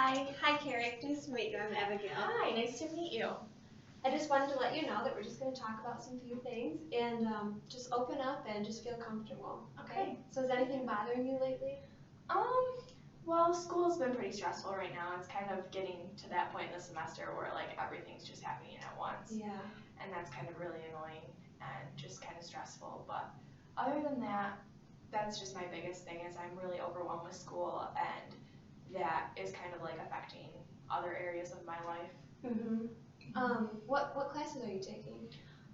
Hi. Hi, Carrick. Nice to meet you. I'm Abigail. Hi, nice to meet you. I just wanted to let you know that we're just going to talk about some few things and just open up and just feel comfortable. Okay. So is anything bothering you lately? Well, school's been pretty stressful right now. It's kind of getting to that point in the semester where like everything's just happening at once. Yeah. And that's kind of really annoying and just kind of stressful. But other than that, that's just my biggest thing is I'm really overwhelmed with school, and that is kind of like affecting other areas of my life. Mhm. What classes are you taking?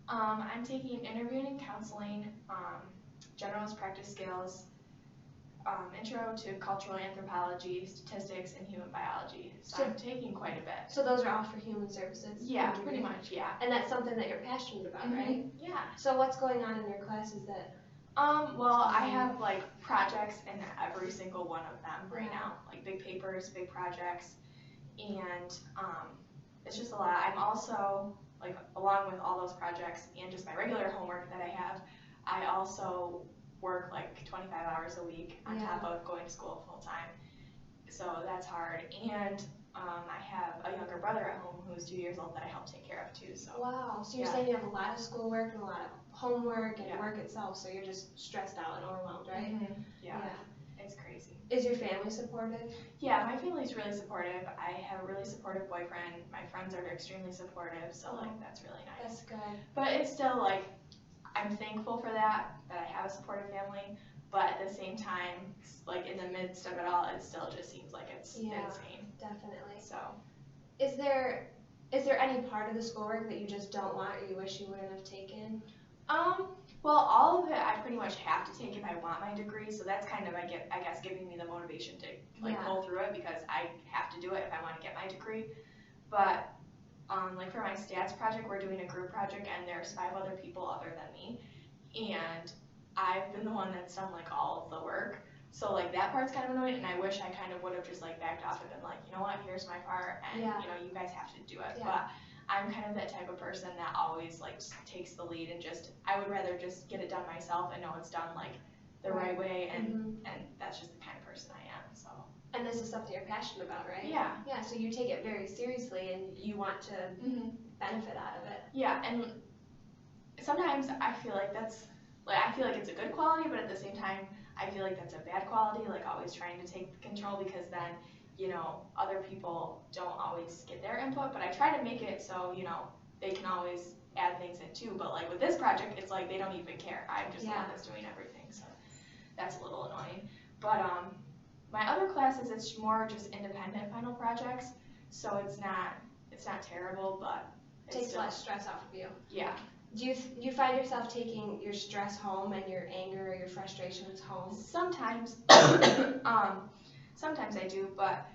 I'm taking interviewing and counseling, generalist practice skills, intro to cultural anthropology, statistics, and human biology. So I'm taking quite a bit. So those are all for human services? Yeah, pretty much, yeah. And that's something that you're passionate about, right? Yeah. So what's going on in your classes that? Well, I have like projects in every single one of them right now, like big papers, big projects, and it's just a lot. I'm also, like, along with all those projects and just my regular homework that I have, I also work like 25 hours a week on top of going to school full time. So that's hard. And I have a younger brother at home who's 2 years old that I help take care of too. So. Wow. So you're saying you have a lot of schoolwork and a lot of homework and work itself, so you're just stressed out and overwhelmed, right? Mm-hmm. Yeah. It's crazy. Is your family supportive? Yeah, my family's really supportive. I have a really supportive boyfriend. My friends are extremely supportive, so like that's really nice. That's good. But it's still like, I'm thankful for that I have a supportive family, but at the same time, like in the midst of it all, it still just seems like it's insane. Definitely. So. Is there any part of the schoolwork that you just don't want or you wish you wouldn't have taken? Well, all of it I pretty much have to take if I want my degree, so that's kind of, I guess, giving me the motivation to like pull through it because I have to do it if I want to get my degree. But like for my stats project, we're doing a group project and there's 5 other people other than me, and I've been the one that's done like all of the work. So like that part's kind of annoying, and I wish I kind of would have just like backed off and been like, you know what, here's my part, and you know, you guys have to do it. But I'm kind of that type of person that always like takes the lead and just, I would rather just get it done myself and know it's done like the right way, and that's just the kind of person I am. So. And this is something you're passionate about, right? Yeah. Yeah, so you take it very seriously and you want to benefit out of it. Yeah, and sometimes I feel like that's, like, I feel like it's a good quality, but at the same time, I feel like that's a bad quality, like always trying to take control, because then, you know, other people don't always get their input, but I try to make it so, you know, they can always add things in too, but like with this project, it's like they don't even care. I'm just the one that's doing everything, so that's a little annoying. But my other classes, it's more just independent final projects, so it's not terrible, but it takes less stress off of you. Yeah. Do you find yourself taking your stress home and your anger or your frustrations home? Sometimes. Sometimes I do, but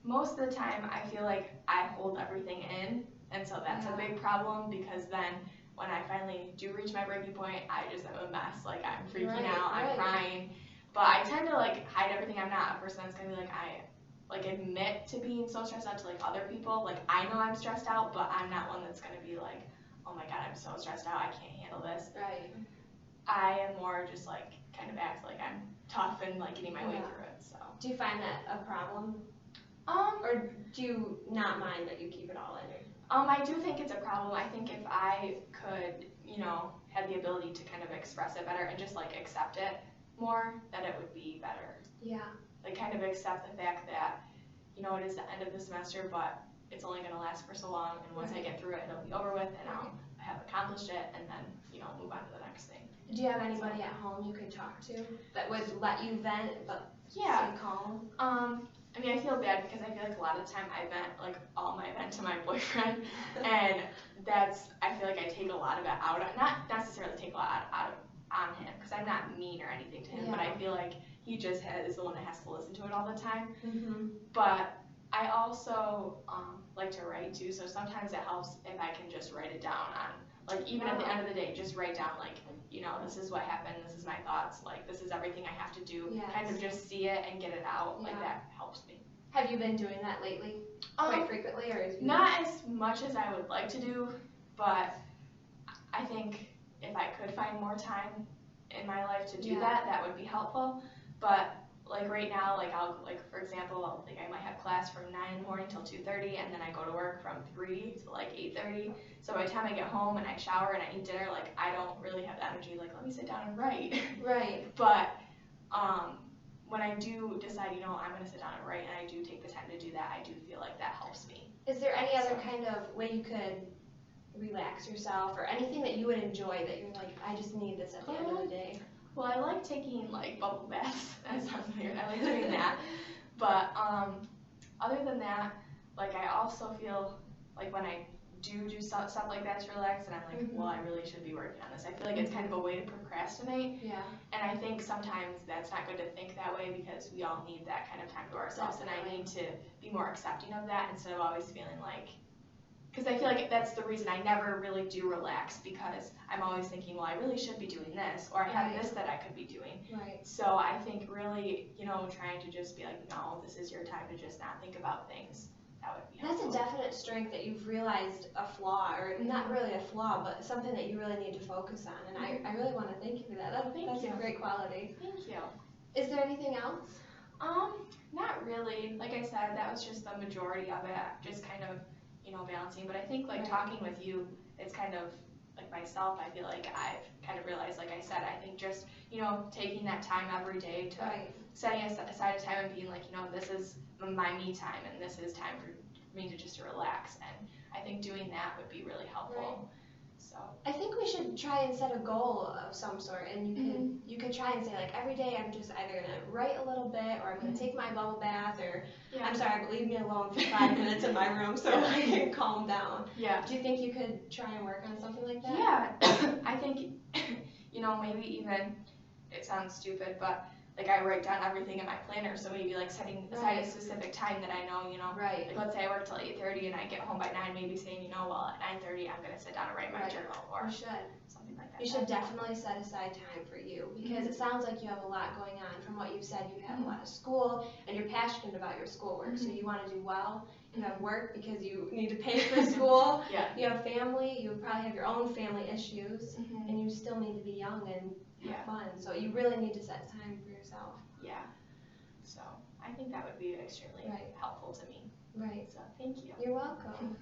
most of the time I feel like I hold everything in, and so that's a big problem, because then when I finally do reach my breaking point, I just am a mess. Like I'm freaking out, I'm crying. But I tend to like hide everything. I'm not a person that's gonna be like, I like admit to being so stressed out to like other people. Like I know I'm stressed out, but I'm not one that's gonna be like, oh my god, I'm so stressed out, I can't handle this. Right. I am more just like kind of act like I'm tough and like getting my way through it. So. Do you find that a problem? Or do you not mind that you keep it all in? I do think it's a problem. I think if I could, you know, have the ability to kind of express it better and just like accept it more, that it would be better. Yeah. Like kind of accept the fact that, you know, it is the end of the semester, but it's only going to last for so long, and once I get through it, it'll be over with, and I'll have accomplished it, and then, you know, move on to the next thing. Do you have anybody at home you could talk to that would let you vent but stay calm? I mean, I feel bad because I feel like a lot of the time I vent, like, all my vent to my boyfriend, and that's, I feel like I take a lot of it out, not necessarily take a lot out on him, because I'm not mean or anything to him, but I feel like he just is the one that has to listen to it all the time. But I also like to write too, so sometimes it helps if I can just write it down on, like, even at the end of the day, just write down, like, you know, this is what happened, this is my thoughts, like, this is everything I have to do, kind of just see it and get it out, like, that helps me. Have you been doing that lately? Quite frequently, or is not as much as I would like to do, but I think if I could find more time in my life to do that, that would be helpful. But like right now, like I'll, like for example, like I might have class from 9 in the morning till 2:30, and then I go to work from 3 to like 8:30. So by the time I get home and I shower and I eat dinner, like I don't really have the energy, like let me sit down and write. Right. But when I do decide, you know, I'm gonna sit down and write, and I do take the time to do that, I do feel like that helps me. Is there any other kind of way you could relax yourself, or anything that you would enjoy that you're like, I just need this at the end of the day? Well, I like taking like bubble baths. That sounds weird. I like doing that. But other than that, like I also feel like when I do stuff like that to relax, and I'm like, well, I really should be working on this. I feel like it's kind of a way to procrastinate. Yeah. And I think sometimes that's not good to think that way, because we all need that kind of time to ourselves. And I need to be more accepting of that instead of always feeling like, because I feel like that's the reason I never really do relax, because I'm always thinking, well, I really should be doing this, or I have this that I could be doing. Right. So I think really, you know, trying to just be like, no, this is your time to just not think about things. That would be helpful. That's a definite strength that you've realized a flaw, or not really a flaw, but something that you really need to focus on. And I really want to thank you for that. That's a great quality. Thank you. Is there anything else? Not really. Like I said, that was just the majority of it. Just kind of, you know, balancing. But I think like talking with you, it's kind of like myself. I feel like I've kind of realized, like I said, I think just, you know, taking that time every day to setting aside a time and being like, you know, this is my me time, and this is time for me to just relax. And I think doing that would be really helpful. Right. So I think we should try and set a goal of some sort, and you could try and say like every day I'm just either gonna write a little bit, or I'm gonna take my bubble bath, or I'm sorry, but leave me alone for 5 minutes in my room so I can calm down. Yeah. Do you think you could try and work on something like that? Yeah. I think, you know, maybe even, it sounds stupid, but like I write down everything in my planner, so maybe like setting aside a specific time that I know, you know, like let's say I work till 8:30 and I get home by 9, maybe saying, you know, well at 9:30 I'm gonna sit down and write my journal, or something like that. You should definitely set aside time for you, because it sounds like you have a lot going on. From what you've said, you have a lot of school, and you're passionate about your schoolwork, so you want to do well. You have work because you need to pay for school. You have family, you probably have your own family issues, and you still need to be young and have fun. So you really need to set time for yourself. Yeah. So I think that would be extremely helpful to me. Right. So thank you. You're welcome.